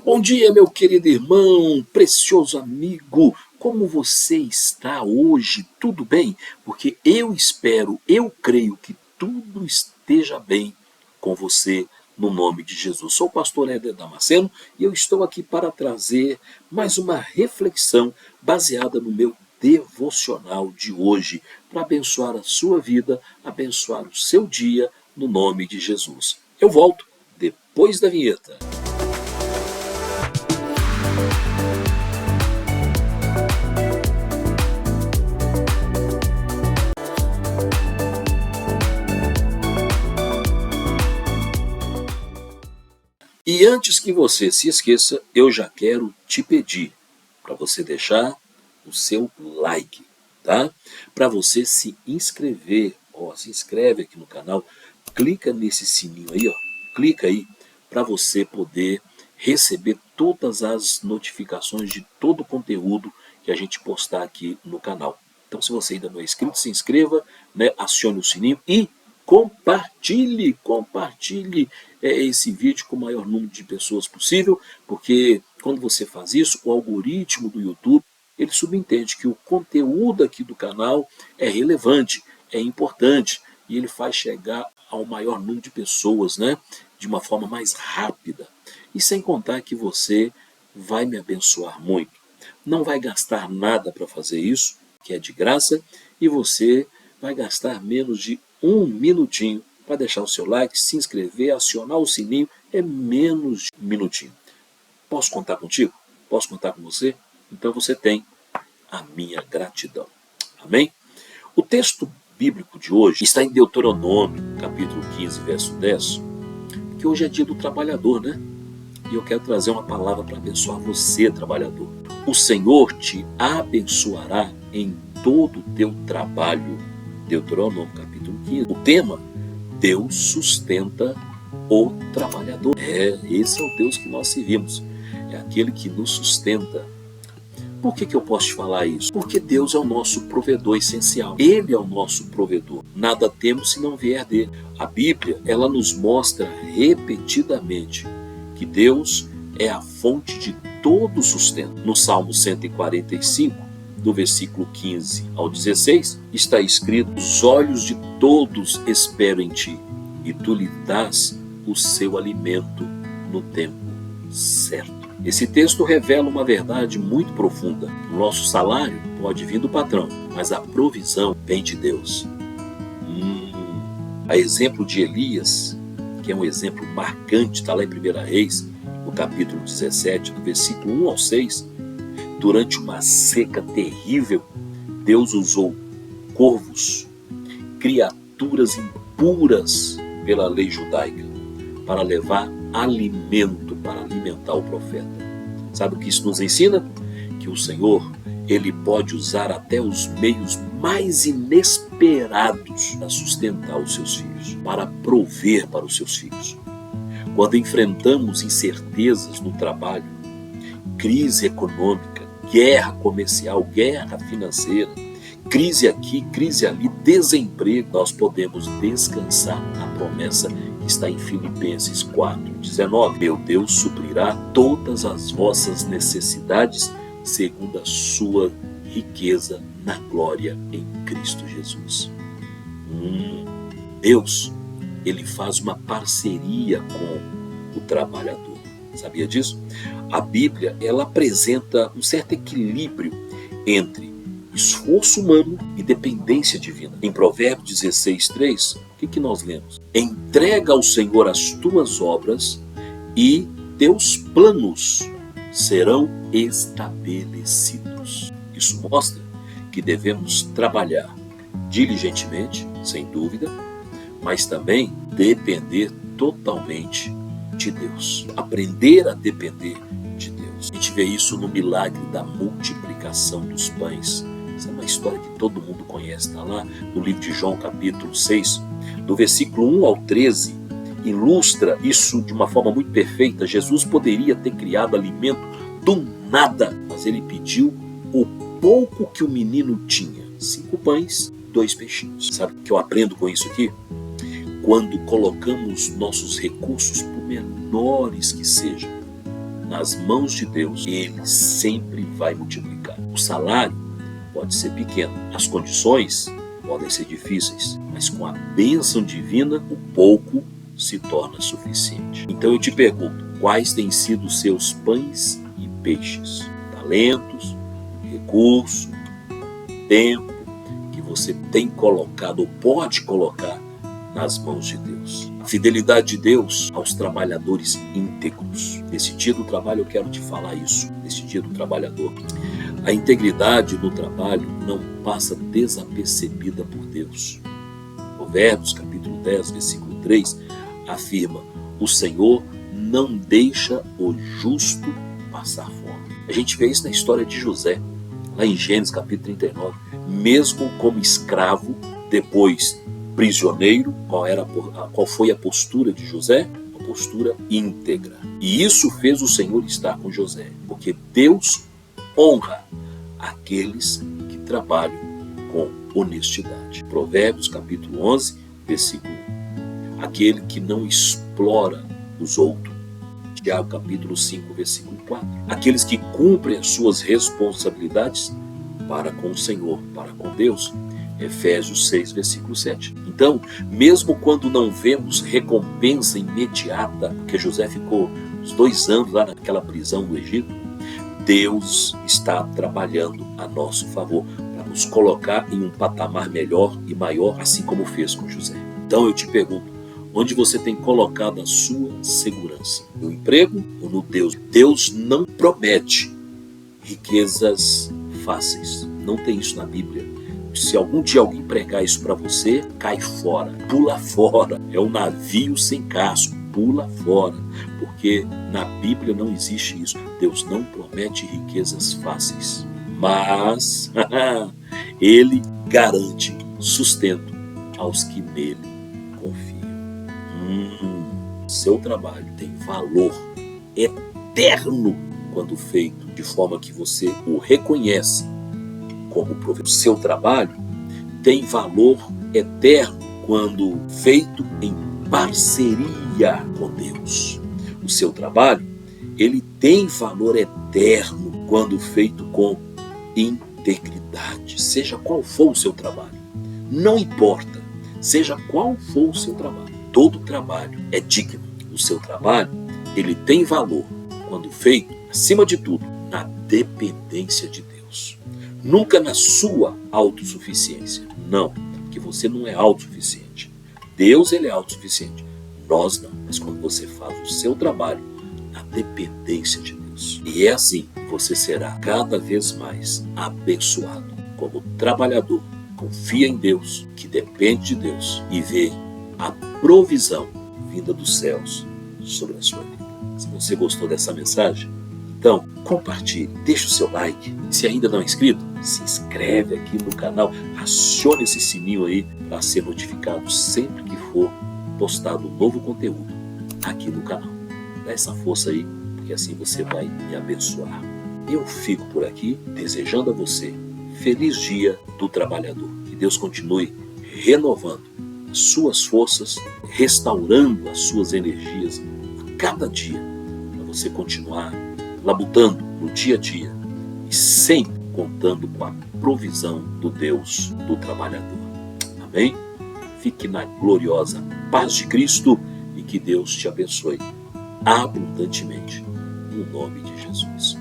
Bom dia, meu querido irmão, precioso amigo. Como você está hoje? Tudo bem? Porque eu espero, eu creio que tudo esteja bem com você no nome de Jesus. Sou o pastor Éder Damasceno e eu estou aqui para trazer mais uma reflexão baseada no meu devocional de hoje, para abençoar a sua vida, abençoar o seu dia no nome de Jesus. Eu volto depois da vinheta. E antes que você se esqueça, eu já quero te pedir para você deixar o seu like, tá? Para você se inscrever, se inscreve aqui no canal, clica nesse sininho aí, clica aí para você poder receber todas as notificações de todo o conteúdo que a gente postar aqui no canal. Então, se você ainda não é inscrito, se inscreva, né? Acione o sininho e compartilhe esse vídeo com o maior número de pessoas possível, porque quando você faz isso, o algoritmo do YouTube, ele subentende que o conteúdo aqui do canal é relevante, é importante, e ele faz chegar ao maior número de pessoas, né, de uma forma mais rápida. E sem contar que você vai me abençoar muito. Não vai gastar nada para fazer isso, que é de graça, e você vai gastar menos de um minutinho para deixar o seu like, se inscrever, acionar o sininho, é menos de um minutinho. Posso contar contigo? Posso contar com você? Então você tem a minha gratidão. Amém? O texto bíblico de hoje está em Deuteronômio, capítulo 15, verso 10, que hoje é dia do trabalhador, né? E eu quero trazer uma palavra para abençoar você, trabalhador. O Senhor te abençoará em todo o teu trabalho. Deuteronômio, capítulo 15. O tema: Deus sustenta o trabalhador. Esse é o Deus que nós servimos. É aquele que nos sustenta. Por que eu posso te falar isso? Porque Deus é o nosso provedor essencial. Ele é o nosso provedor. Nada temos se não vier dele. A Bíblia, ela nos mostra repetidamente que Deus é a fonte de todo sustento. No Salmo 145, do versículo 15 ao 16, está escrito: os olhos de todos esperam em ti, e tu lhe dás o seu alimento no tempo certo. Esse texto revela uma verdade muito profunda. O nosso salário pode vir do patrão, mas a provisão vem de Deus. A exemplo de Elias, que é um exemplo marcante, está lá em 1 Reis, no capítulo 17, do versículo 1 ao 6, durante uma seca terrível, Deus usou corvos, criaturas impuras pela lei judaica, para levar alimento, para alimentar o profeta. Sabe o que isso nos ensina? Que o Senhor, ele pode usar até os meios mais inesperados para sustentar os seus filhos, para prover para os seus filhos. Quando enfrentamos incertezas no trabalho, crise econômica, guerra comercial, guerra financeira, crise aqui, crise ali, desemprego, nós podemos descansar na promessa que está em Filipenses 4:19. Meu Deus suprirá todas as vossas necessidades segundo a sua riqueza na glória em Cristo Jesus. Deus, ele faz uma parceria com o trabalhador. Sabia disso? A Bíblia, ela apresenta um certo equilíbrio entre esforço humano e dependência divina. Em Provérbios 16:3, o que nós lemos? Entrega ao Senhor as tuas obras e teus planos serão estabelecidos. Isso mostra que devemos trabalhar diligentemente, sem dúvida, mas também depender totalmente de Deus. Aprender a depender de Deus. A gente vê isso no milagre da multiplicação dos pães. Essa é uma história que todo mundo conhece, está lá no livro de João, capítulo 6, do versículo 1 ao 13, ilustra isso de uma forma muito perfeita. Jesus poderia ter criado alimento do nada, mas ele pediu o pouco que o menino tinha, 5 pães, 2 peixinhos. Sabe o que eu aprendo com isso aqui? Quando colocamos nossos recursos, por menores que sejam, nas mãos de Deus, Ele sempre vai multiplicar. O salário pode ser pequeno, as condições podem ser difíceis, mas com a bênção divina, o pouco se torna suficiente. Então eu te pergunto, quais têm sido os seus pães e peixes? Talentos, recurso, tempo que você tem colocado ou pode colocar nas mãos de Deus. A fidelidade de Deus aos trabalhadores íntegros. Nesse dia do trabalho eu quero te falar isso, nesse dia do trabalhador. A integridade no trabalho não passa desapercebida por Deus. Provérbios, capítulo 10, versículo 3, afirma: o Senhor não deixa o justo passar fome. A gente vê isso na história de José, lá em Gênesis, capítulo 39. Mesmo como escravo, depois prisioneiro, qual foi a postura de José? Uma postura íntegra. E isso fez o Senhor estar com José, porque Deus honra aqueles que trabalham com honestidade. Provérbios, capítulo 11, versículo 1. Aquele que não explora os outros. Tiago, capítulo 5, versículo 4. Aqueles que cumprem as suas responsabilidades para com o Senhor, para com Deus. Efésios 6, versículo 7. Então, mesmo quando não vemos recompensa imediata, porque José ficou uns 2 anos lá naquela prisão do Egito, Deus está trabalhando a nosso favor para nos colocar em um patamar melhor e maior, assim como fez com José. Então eu te pergunto, onde você tem colocado a sua segurança? No emprego ou no Deus? Deus não promete riquezas fáceis. Não tem isso na Bíblia. Se algum dia alguém pregar isso para você, cai fora, pula fora. É um navio sem casco, pula fora. Porque na Bíblia não existe isso. Deus não promete riquezas fáceis. Mas Ele garante sustento aos que nele confiam. Seu trabalho tem valor eterno quando feito de forma que você o reconhece como provedor. Seu trabalho tem valor eterno quando feito em parceria com Deus. O seu trabalho, ele tem valor eterno quando feito com integridade. Seja qual for o seu trabalho, não importa, seja qual for o seu trabalho, todo trabalho é digno. O seu trabalho, ele tem valor quando feito, acima de tudo, na dependência de Deus. Nunca na sua autossuficiência. Não, que você não é autossuficiente. Deus, ele é autossuficiente. Nós não. Mas quando você faz o seu trabalho na dependência de Deus. E é assim que você será cada vez mais abençoado. Como trabalhador, confia em Deus, que depende de Deus e vê a provisão vinda dos céus sobre a sua vida. Se você gostou dessa mensagem, então compartilhe, deixe o seu like. Se ainda não é inscrito, se inscreve aqui no canal, acione esse sininho aí para ser notificado sempre que for postado um novo conteúdo aqui no canal. Dá essa força aí, porque assim você vai me abençoar. Eu fico por aqui desejando a você feliz dia do trabalhador. Que Deus continue renovando as suas forças, restaurando as suas energias a cada dia, para você continuar labutando no dia a dia e sempre contando com a provisão do Deus do trabalhador. Amém? Fique na gloriosa paz de Cristo e que Deus te abençoe abundantemente, no nome de Jesus.